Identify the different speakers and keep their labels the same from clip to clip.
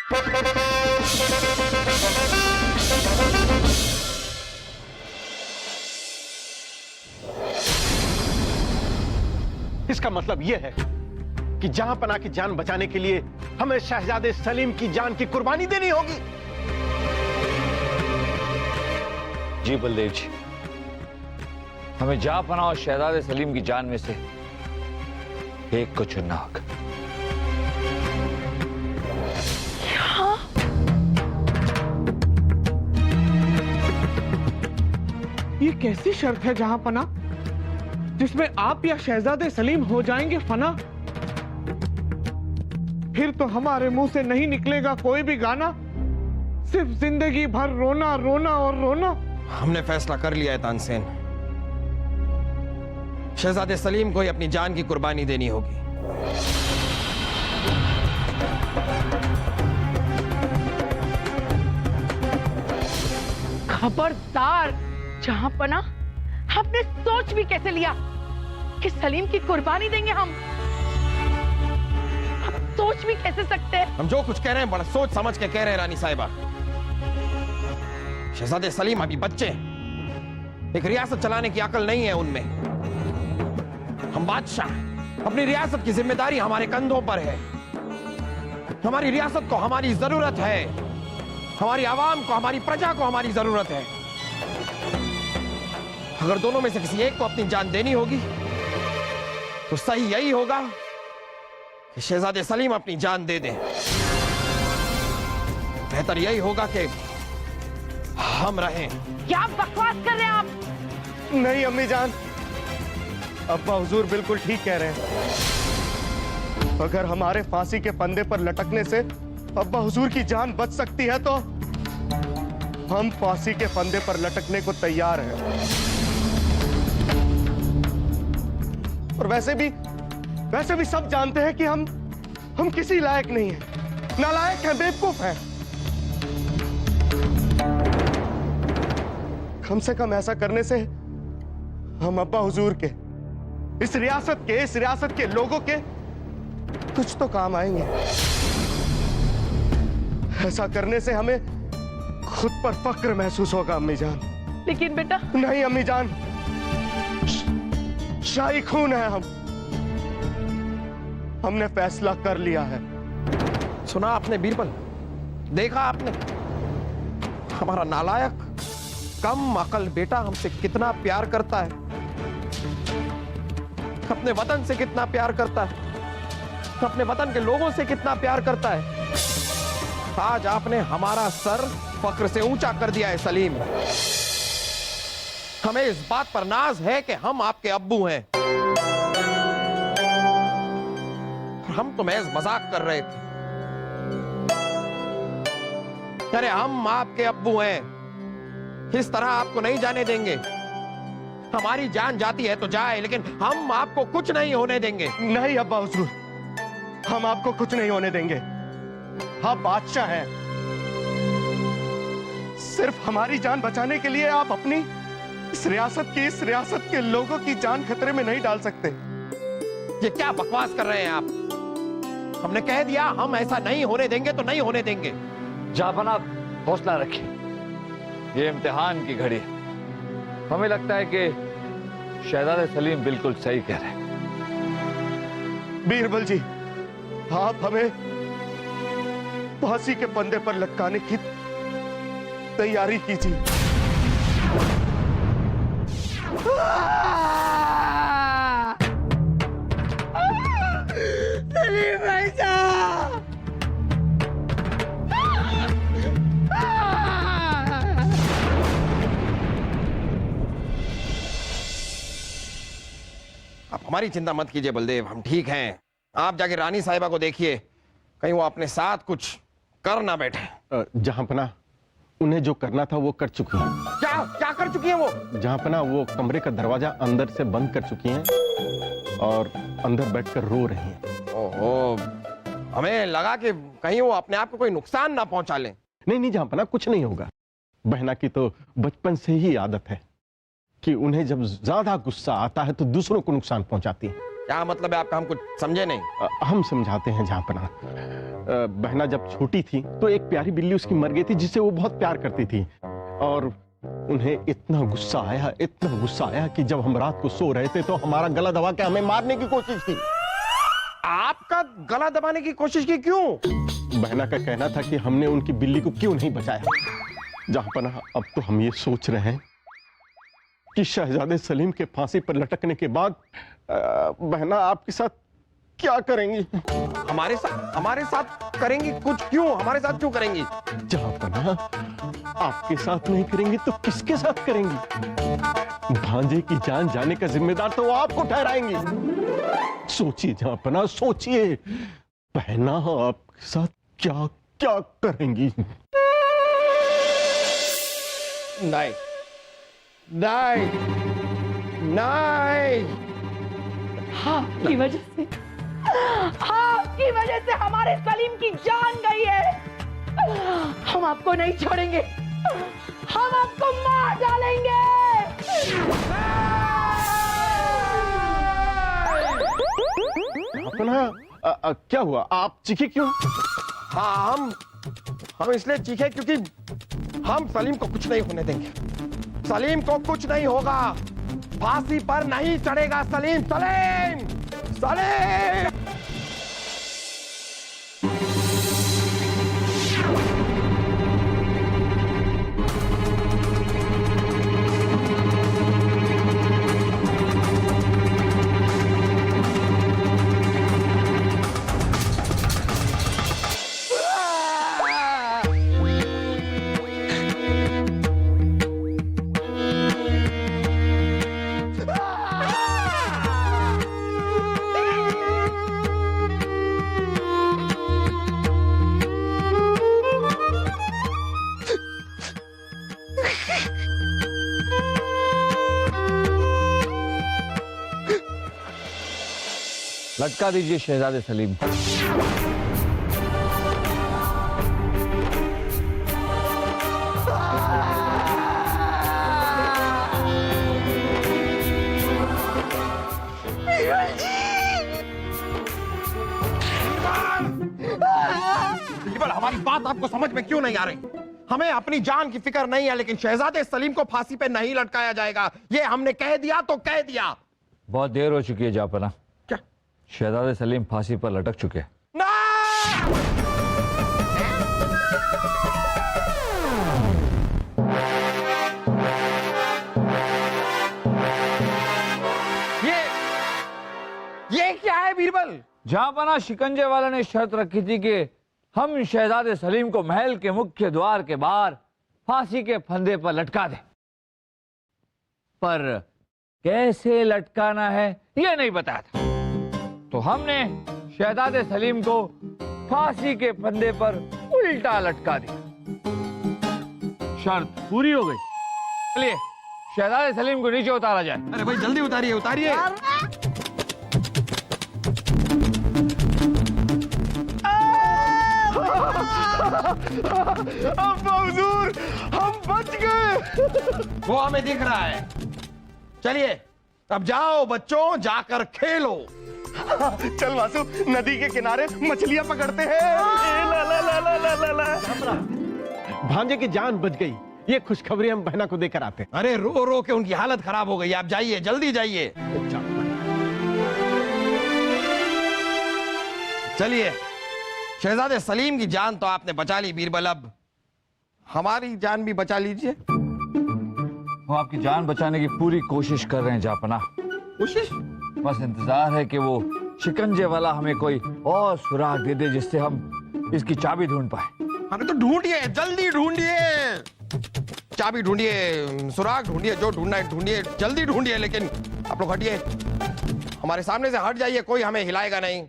Speaker 1: इसका मतलब यह है कि जहांपना की जान बचाने के लिए हमें शहजादे सलीम की जान की कुर्बानी देनी होगी।
Speaker 2: जी बलदेव जी, हमें जहांपना और शहजादे सलीम की जान में से एक को चुनना होगा।
Speaker 3: ये कैसी शर्त है जहांपना, जिसमें आप या शहजादे सलीम हो जाएंगे फना? फिर तो हमारे मुंह से नहीं निकलेगा कोई भी गाना, सिर्फ जिंदगी भर रोना रोना और रोना।
Speaker 4: हमने फैसला कर लिया है तानसेन, शहजादे सलीम को ही अपनी जान की कुर्बानी देनी होगी।
Speaker 5: खबरदार जहांपना, आपने सोच भी कैसे लिया कि सलीम की कुर्बानी देंगे हम? सोच भी कैसे सकते हैं?
Speaker 4: हम जो कुछ कह रहे हैं बड़ा सोच समझ के कह रहे हैं रानी साहिबा। शहजादे सलीम अभी बच्चे हैं, एक रियासत चलाने की अकल नहीं है उनमें। हम बादशाह, अपनी रियासत की जिम्मेदारी हमारे कंधों पर है। हमारी रियासत को हमारी जरूरत है, हमारी आवाम को, हमारी प्रजा को हमारी जरूरत है। अगर दोनों में से किसी एक को अपनी जान देनी होगी तो सही यही होगा कि शहजादे सलीम अपनी जान दे दें। बेहतर यही होगा कि हम रहें।
Speaker 5: क्या बकवास कर रहे हैं आप?
Speaker 1: नहीं अम्मी जान, अब्बा हुजूर बिल्कुल ठीक कह रहे हैं। अगर हमारे फांसी के फंदे पर लटकने से अब्बा हुजूर की जान बच सकती है तो हम फांसी के फंदे पर लटकने को तैयार हैं। और वैसे भी सब जानते हैं कि हम किसी लायक नहीं हैं, नालायक हैं, बेवकूफ हैं। कम से कम ऐसा करने से हम अब्बा हुजूर के, इस रियासत के लोगों के कुछ तो काम आएंगे। ऐसा करने से हमें खुद पर फक्र महसूस होगा अम्मी जान।
Speaker 5: लेकिन बेटा।
Speaker 1: नहीं अम्मी जान, शाही खून है हमने फैसला कर लिया है।
Speaker 4: सुना आपने बीरबल, देखा आपने हमारा नालायक कम अकल बेटा हमसे कितना प्यार करता है, अपने वतन से कितना प्यार करता है, अपने वतन के लोगों से कितना प्यार करता है। आज आपने हमारा सर फक्र से ऊंचा कर दिया है सलीम। हमें इस बात पर नाज है कि हम आपके अब्बू हैं। हम तो महज मजाक कर रहे थे। अरे हम आपके अब्बू हैं, इस तरह आपको नहीं जाने देंगे। हमारी जान जाती है तो जाए, लेकिन हम आपको कुछ नहीं होने देंगे।
Speaker 1: नहीं अब्बा हुजूर, हम आपको कुछ नहीं होने देंगे। आप बादशाह हैं, सिर्फ हमारी जान बचाने के लिए आप अपनी इस रियासत के लोगों की जान खतरे में नहीं डाल सकते।
Speaker 4: ये क्या बकवास कर रहे हैं आप? हमने कह दिया हम ऐसा नहीं होने देंगे तो नहीं होने देंगे।
Speaker 2: जहांपना, हौसला रखिए, ये इम्तिहान की घड़ी है। हमें लगता है कि शहजादे सलीम बिल्कुल सही कह रहे हैं।
Speaker 1: बीरबल जी, आप हमें फांसी के फंदे पर लटकाने की तैयारी कीजिए।
Speaker 5: सलीम भाई साहब,
Speaker 4: आप हमारी चिंता मत कीजिए बलदेव, हम ठीक हैं। आप जाके रानी साहिबा को देखिए, कहीं वो अपने साथ कुछ कर ना बैठे।
Speaker 1: जहांपना, उन्हें जो करना था वो कर चुकी हैं।
Speaker 4: क्या क्या कर चुकी हैं वो?
Speaker 1: जहांपना, वो कमरे का दरवाजा अंदर से बंद कर चुकी हैं और अंदर बैठकर रो रही हैं।
Speaker 4: ओहो, हमें लगा कि कहीं वो अपने आप को कोई नुकसान ना पहुंचा लें।
Speaker 1: नहीं जहांपना, कुछ नहीं होगा। बहना की तो बचपन से ही आदत है कि उन्हें जब ज्यादा गुस्सा आता है तो दूसरों को नुकसान पहुंचाती है।
Speaker 4: क्या मतलब है आपका? हम कुछ समझे नहीं।
Speaker 6: हम समझाते हैं जहाँपना। बहना जब छोटी थी तो एक प्यारी बिल्ली उसकी मर गई थी जिससे वो बहुत प्यार करती थी, और उन्हें इतना गुस्सा आया कि जब हम रात को सो रहे थे तो हमारा गला दबा के हमें मारने की कोशिश की।
Speaker 4: आपका गला दबाने की कोशिश की? क्यों?
Speaker 6: बहना का कहना था कि हमने उनकी बिल्ली को क्यों नहीं बचाया। जहाँपना अब तो हम ये सोच रहे हैं कि शहजादे सलीम के फांसी पर लटकने के बाद बहना आपके साथ क्या करेंगी?
Speaker 4: हमारे साथ करेंगी कुछ? क्यों हमारे साथ क्यों करेंगी?
Speaker 6: जहाँपना आपके साथ नहीं करेंगी तो किसके साथ करेंगी? भांजे की जान जाने का जिम्मेदार तो वो आपको ठहराएंगी। सोचिए जहाँपना, सोचिए, बहना आपके साथ क्या क्या करेंगी?
Speaker 4: नहीं नहीं नहीं,
Speaker 5: आपकी वजह से हमारे सलीम की जान गई है। हम आपको नहीं छोड़ेंगे, हम आपको मार डालेंगे।
Speaker 6: अपना क्या हुआ? आप चीखे क्यों?
Speaker 4: हाँ, हम इसलिए चीखे क्योंकि हम सलीम को कुछ नहीं होने देंगे। सलीम को कुछ नहीं होगा, फांसी पर नहीं चढ़ेगा सलीम। सलीम सलीम
Speaker 2: लटका दीजिए शहजादे सलीम।
Speaker 4: बीरबल, हमारी बात आपको समझ में क्यों नहीं आ रही? हमें अपनी जान की फिक्र नहीं है, लेकिन शहजादे सलीम को फांसी पे नहीं लटकाया जाएगा। ये हमने कह दिया तो कह दिया।
Speaker 2: बहुत देर हो चुकी है जापना।
Speaker 4: क्या?
Speaker 2: शहजादे सलीम फांसी पर लटक चुके हैं।
Speaker 4: ये क्या है बीरबल?
Speaker 2: जापना, शिकंजे वाला ने शर्त रखी थी कि हम शहजादे सलीम को महल के मुख्य द्वार के बाहर फांसी के फंदे पर लटका दें, पर कैसे लटकाना है यह नहीं बताया था। तो हमने शहजादे सलीम को फांसी के फंदे पर उल्टा लटका दिया। शर्त पूरी हो गई। चलिए शहजादे सलीम को नीचे उतारा जाए।
Speaker 4: अरे भाई जल्दी उतारिए, उतारिए।
Speaker 1: अब्बा हुजूर, हम बच गए।
Speaker 4: वो हमें दिख रहा है। चलिए अब जाओ बच्चों, जाकर खेलो।
Speaker 1: चल वासु, नदी के किनारे मछलियां पकड़ते हैं। ला ला ला ला ला ला ला।
Speaker 6: भांजे की जान बच गई, ये खुशखबरी हम बहना को देकर आते हैं।
Speaker 4: अरे रो रो के उनकी हालत खराब हो गई। आप जाइए, जल्दी जाइए। चलिए, शहजादे सलीम की जान तो आपने बचा ली बीरबल, अब हमारी जान भी बचा लीजिए।
Speaker 2: वो आपकी जान बचाने की पूरी कोशिश कर रहे हैं जापना।
Speaker 4: कोशिश?
Speaker 2: बस इंतजार है कि वो शिकंजे वाला हमें कोई और सुराग दे दे जिससे हम इसकी चाबी ढूंढ पाए।
Speaker 4: अरे तो ढूंढिए, जल्दी ढूंढिए। चाबी ढूंढिए, सुराग ढूंढिए, जो ढूंढना है ढूंढिए, जल्दी ढूंढिए। लेकिन आप लोग हटिए, हमारे सामने से हट जाइए, कोई हमें हिलाएगा नहीं।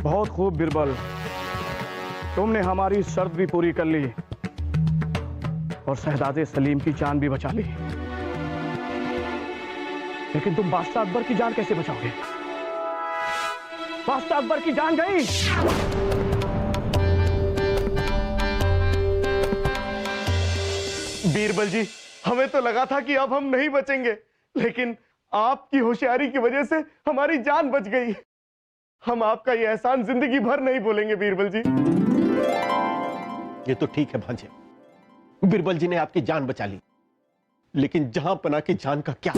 Speaker 3: बहुत खूब बिरबल, तुमने हमारी शर्त भी पूरी कर ली और शहजादे सलीम की जान भी बचा ली। लेकिन तुम बादशाह अकबर की जान कैसे बचाओगे? बादशाह अकबर की जान गई।
Speaker 1: बीरबल जी, हमें तो लगा था कि अब हम नहीं बचेंगे, लेकिन आपकी होशियारी की वजह से हमारी जान बच गई। हम आपका ये एहसान जिंदगी भर नहीं भूलेंगे बीरबल जी।
Speaker 6: ये तो ठीक है भांजे, बीरबल जी ने आपकी जान बचा ली, लेकिन जहां पना की जान का क्या?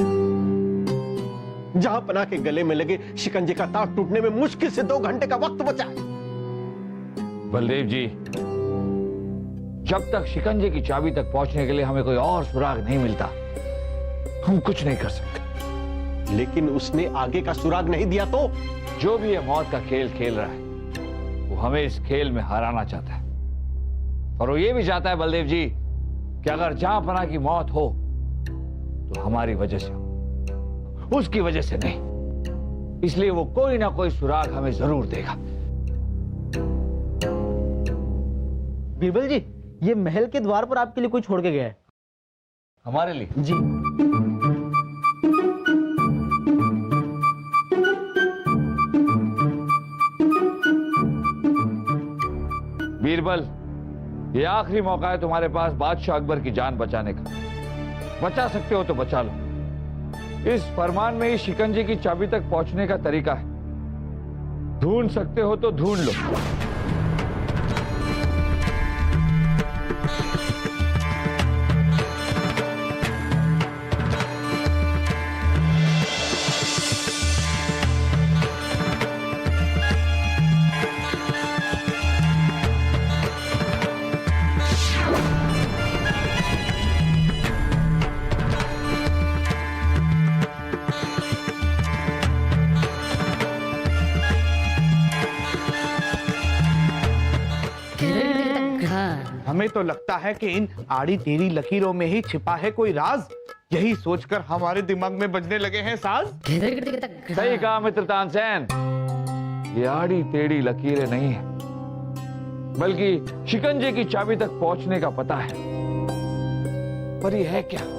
Speaker 6: जहां पना के गले में लगे शिकंजे का तार टूटने में मुश्किल से 2 घंटे का वक्त बचा है।
Speaker 2: बलदेव जी, जब तक शिकंजे की चाबी तक पहुंचने के लिए हमें कोई और सुराग नहीं मिलता, हम कुछ नहीं कर सकते।
Speaker 6: लेकिन उसने आगे का सुराग नहीं दिया तो?
Speaker 2: जो भी ये मौत का खेल खेल रहा है, वो हमें इस खेल में हराना चाहता है। और वो ये भी चाहता है बलदेव जी कि अगर जहां पना की मौत हो तो हमारी वजह से हो, उसकी वजह से नहीं। इसलिए वो कोई ना कोई सुराग हमें जरूर देगा।
Speaker 7: बीरबल जी, ये महल के द्वार पर आपके लिए कोई छोड़ के गया है।
Speaker 2: हमारे लिए?
Speaker 7: जी।
Speaker 2: बीरबल, ये आखिरी मौका है तुम्हारे पास बादशाह अकबर की जान बचाने का। बचा सकते हो तो बचा लो। इस फरमान में ही शिकंजे की चाबी तक पहुंचने का तरीका है। ढूंढ सकते हो तो ढूंढ लो।
Speaker 3: हमें तो लगता है कि इन आड़ी टेढ़ी लकीरों में ही छिपा है कोई राज। यही सोचकर हमारे दिमाग में बजने लगे हैं साज।
Speaker 2: सही कहा मित्र तानसेन, ये आड़ी टेढ़ी लकीरें नहीं है, बल्कि शिकंजे की चाबी तक पहुंचने का पता है। पर ये है क्या?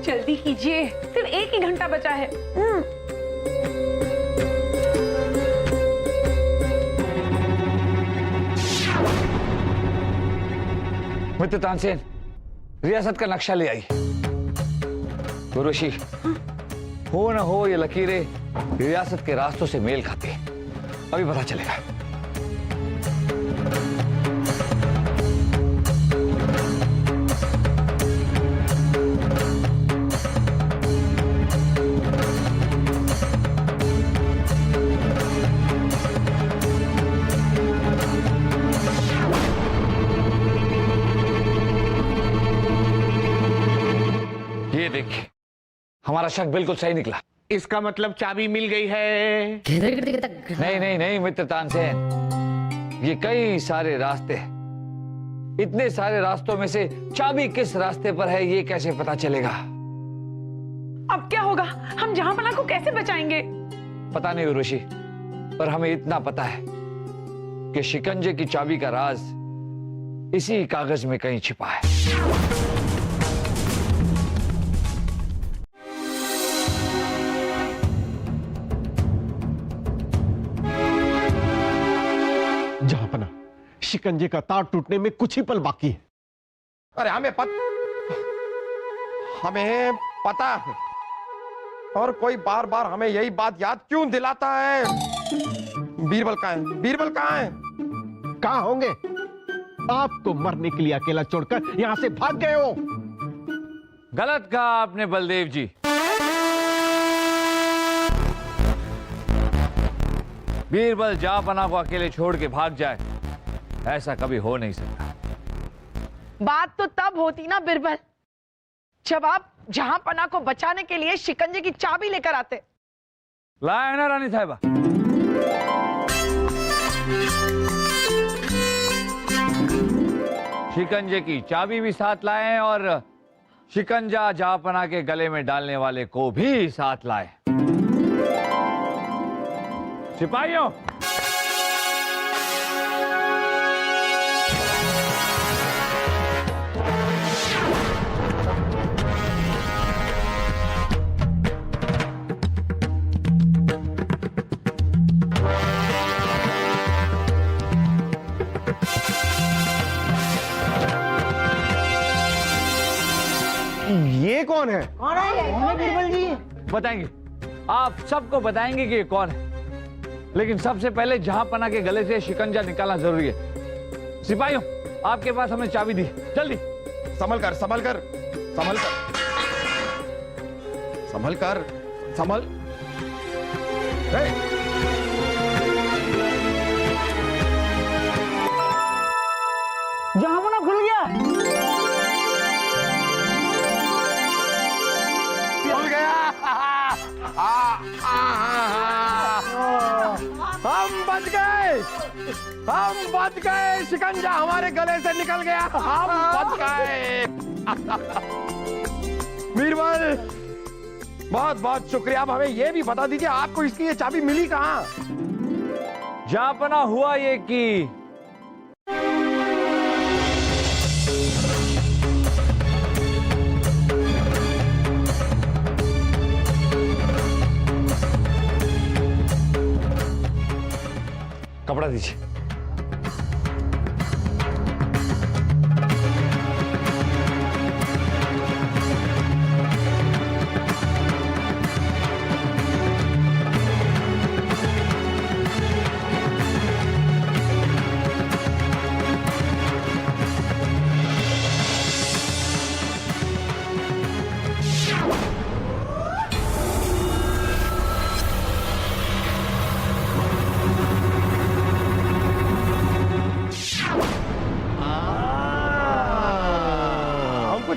Speaker 5: जल्दी कीजिए, सिर्फ 1 ही घंटा बचा है।
Speaker 2: मित्र तानसेन, रियासत का नक्शा ले आई। गुरुशी, हो न हो ये लकीरें रियासत के रास्तों से मेल खाती हैं। अभी पता चलेगा। ये देखिए, हमारा शक बिल्कुल सही निकला।
Speaker 3: इसका मतलब चाबी मिल गई है।
Speaker 2: नहीं नहीं नहीं मित्र तानसेन, ये कई सारे रास्ते हैं। इतने सारे रास्तों में से चाबी किस रास्ते पर है ये कैसे पता चलेगा?
Speaker 5: अब क्या होगा? हम जहांपना को कैसे बचाएंगे?
Speaker 2: पता नहीं उर्वशी, पर हमें इतना पता है कि शिकंजे की चाबी का राज इसी कागज में कहीं छिपा है।
Speaker 6: जहांपना, शिकंजे का तार टूटने में कुछ ही पल बाकी है।
Speaker 4: अरे हमें पता है, और कोई बार बार हमें यही बात याद क्यों दिलाता है? बीरबल कहाँ है? बीरबल कहाँ है?
Speaker 6: कहां होंगे? आपको मरने के लिए अकेला छोड़कर यहां से भाग गए हो।
Speaker 2: गलत कहा आपने बलदेव जी। बीरबल जहांपना को अकेले छोड़ के भाग जाए, ऐसा कभी हो नहीं सकता।
Speaker 5: बात तो तब होती ना बिरबल, जब आप जहांपना को बचाने के लिए शिकंजे की चाबी लेकर आते।
Speaker 2: लाए ना रानी साहिबा? शिकंजे की चाबी भी साथ लाए हैं और शिकंजा जहांपना के गले में डालने वाले को भी साथ लाए। सिपाहियों,
Speaker 1: ये कौन है?
Speaker 7: कौन है बीरबल जी?
Speaker 2: बताएंगे, आप सबको बताएंगे कि ये कौन है, लेकिन सबसे पहले जहांपना के गले से शिकंजा निकालना जरूरी है। सिपाहियों, आपके पास हमें चाबी दी, जल्दी।
Speaker 4: संभल कर, संभल कर, संभल कर, संभल कर, संभल।
Speaker 7: जहां खुल गया।
Speaker 4: खुल गया। हम बच गए, हम बच गए, शिकंजा हमारे गले से निकल गया, हम बच गए। बीरबल, बहुत बहुत शुक्रिया। अब हमें यह भी बता दीजिए, आपको इसकी ये चाबी मिली कहां?
Speaker 2: जहांपना हुआ ये कि कपड़ा दीजिए।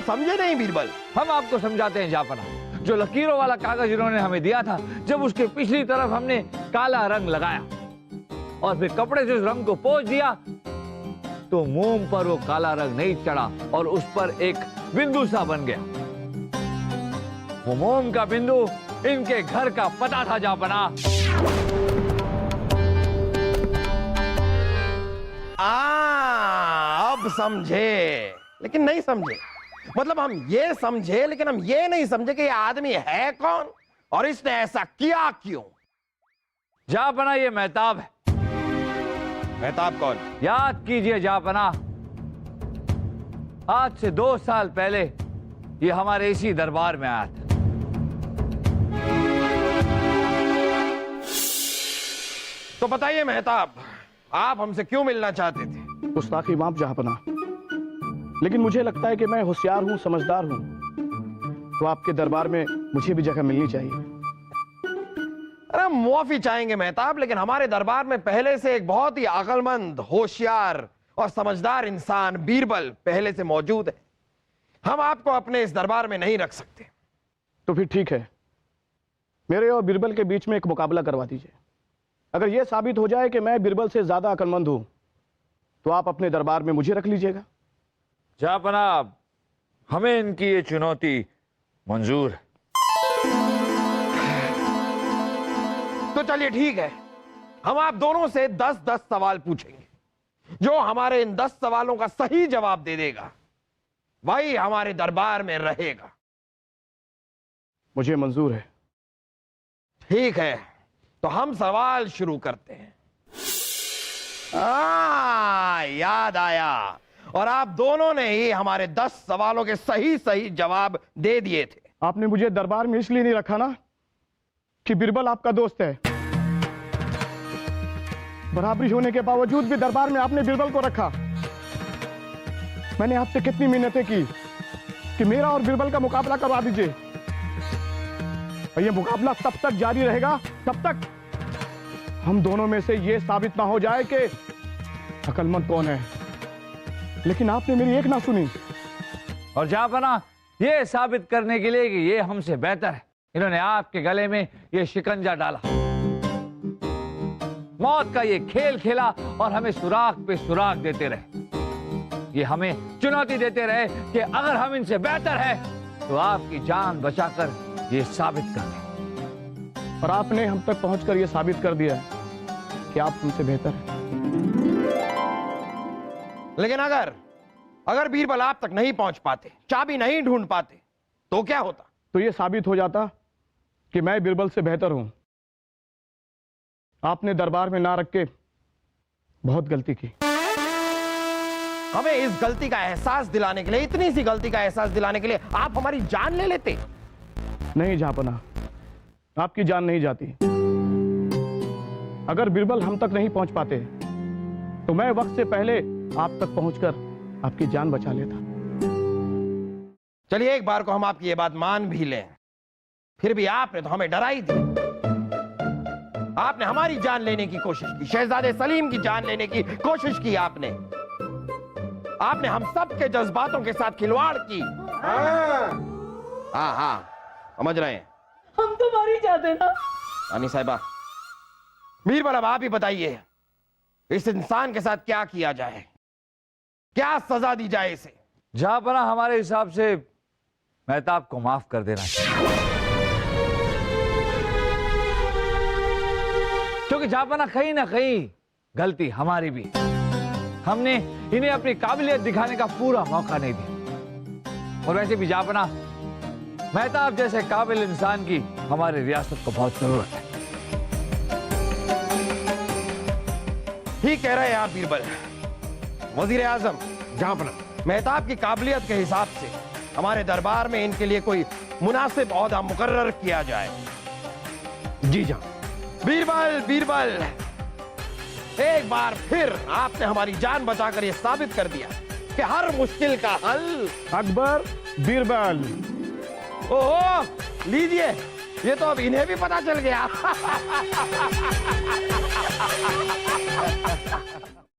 Speaker 4: समझे नहीं बीरबल?
Speaker 2: हम आपको समझाते हैं जहांपना। जो लकीरों वाला कागज इन्होंने हमें दिया था, जब उसके पिछली तरफ हमने काला रंग लगाया और फिर कपड़े से उस रंग को पोंछ दिया, तो मोम पर वो काला रंग नहीं चढ़ा और उस पर एक बिंदु सा बन गया। वो मोम का बिंदु इनके घर का पता था जहांपना।
Speaker 4: अब समझे, लेकिन नहीं समझे। मतलब हम ये समझे, लेकिन हम ये नहीं समझे कि ये आदमी है कौन और इसने ऐसा किया क्यों।
Speaker 2: जहांपना ये मेहताब है।
Speaker 4: मेहताब कौन?
Speaker 2: याद कीजिए जहांपना, आज से 2 साल पहले ये हमारे इसी दरबार में आया था।
Speaker 4: तो बताइए मेहताब, आप हमसे क्यों मिलना चाहते थे?
Speaker 8: गुस्ताखी माफ जहांपना, लेकिन मुझे लगता है कि मैं होशियार हूं, समझदार हूं, तो आपके दरबार में मुझे भी जगह मिलनी चाहिए।
Speaker 4: अरे मुआफी चाहेंगे मेहताब, लेकिन हमारे दरबार में पहले से एक बहुत ही अक्लमंद, होशियार और समझदार इंसान बीरबल पहले से मौजूद है। हम आपको अपने इस दरबार में नहीं रख सकते।
Speaker 8: तो फिर ठीक है, मेरे और बीरबल के बीच में एक मुकाबला करवा दीजिए। अगर यह साबित हो जाए कि मैं बीरबल से ज्यादा अक्लमंद हूं, तो आप अपने दरबार में मुझे रख लीजिएगा।
Speaker 2: जहांपना, हमें इनकी ये चुनौती मंजूर है।
Speaker 4: तो चलिए ठीक है, हम आप दोनों से 10-10 सवाल पूछेंगे। जो हमारे इन 10 सवालों का सही जवाब दे देगा, वही हमारे दरबार में रहेगा।
Speaker 8: मुझे मंजूर है।
Speaker 4: ठीक है, तो हम सवाल शुरू करते हैं। याद आया, और आप दोनों ने ही हमारे 10 सवालों के सही सही जवाब दे दिए थे।
Speaker 8: आपने मुझे दरबार में इसलिए नहीं रखा ना कि बीरबल आपका दोस्त है। बराबरी होने के बावजूद भी दरबार में आपने बीरबल को रखा। मैंने आपसे कितनी मिन्नतें की कि मेरा और बीरबल का मुकाबला करवा दीजिए, और यह मुकाबला तब तक जारी रहेगा तब तक हम दोनों में से यह साबित ना हो जाए कि अक्लमंद कौन है। लेकिन आपने मेरी एक ना सुनी।
Speaker 2: और जहांपना, ये साबित करने के लिए कि ये हमसे बेहतर है, इन्होंने आपके गले में ये शिकंजा डाला, मौत का ये खेल खेला और हमें सुराग पे सुराग देते रहे। ये हमें चुनौती देते रहे कि अगर हम इनसे बेहतर है तो आपकी जान बचाकर ये साबित कर दें।
Speaker 8: और आपने हम तक पहुंचकर यह साबित कर दिया कि आप हमसे बेहतर हैं।
Speaker 4: लेकिन अगर बीरबल आप तक नहीं पहुंच पाते, चाबी नहीं ढूंढ पाते, तो क्या होता?
Speaker 8: तो ये साबित हो जाता कि मैं बीरबल से बेहतर हूं। आपने दरबार में ना रख के बहुत गलती की।
Speaker 4: हमें इस गलती का एहसास दिलाने के लिए, इतनी सी गलती का एहसास दिलाने के लिए आप हमारी जान ले लेते।
Speaker 8: नहीं जहांपना, आपकी जान नहीं जाती। अगर बीरबल हम तक नहीं पहुंच पाते तो मैं वक्त से पहले आप तक पहुंचकर आपकी जान बचा लेता।
Speaker 4: चलिए, एक बार को हम आपकी ये बात मान भी लें, फिर भी आपने तो हमें डरा ही दिया। आपने हमारी जान लेने की कोशिश की, शहजादे सलीम की जान लेने की कोशिश की। आपने हम सब के जज्बातों के साथ खिलवाड़ की। हाँ, समझ रहे हैं।
Speaker 5: हम तो मर ही जाते ना।
Speaker 4: रानी साहिबा, बीरबल अब आप ही बताइए, इस इंसान के साथ क्या किया जाए, क्या सजा दी जाए इसे?
Speaker 2: जहांपना, हमारे हिसाब से मेहताब को माफ कर देना चाहिए, क्योंकि जहांपना कहीं ना कहीं गलती हमारी भी। हमने इन्हें अपनी काबिलियत दिखाने का पूरा मौका नहीं दिया। और वैसे भी जहांपना, मेहताब जैसे काबिल इंसान की हमारी रियासत को बहुत जरूरत है।
Speaker 4: ठीक कह रहे हैं आप बीरबल। वजीर आजम,
Speaker 6: जहांपना,
Speaker 4: मेहताब की काबिलियत के हिसाब से हमारे दरबार में इनके लिए कोई मुनासिब ओहदा मुकर्रर किया जाए।
Speaker 6: जी जहां।
Speaker 4: बीरबल, एक बार फिर आपने हमारी जान बचाकर यह साबित कर दिया कि हर मुश्किल का हल
Speaker 8: अकबर बीरबल।
Speaker 4: ओहो, लीजिए, ये तो अब इन्हें भी पता चल गया।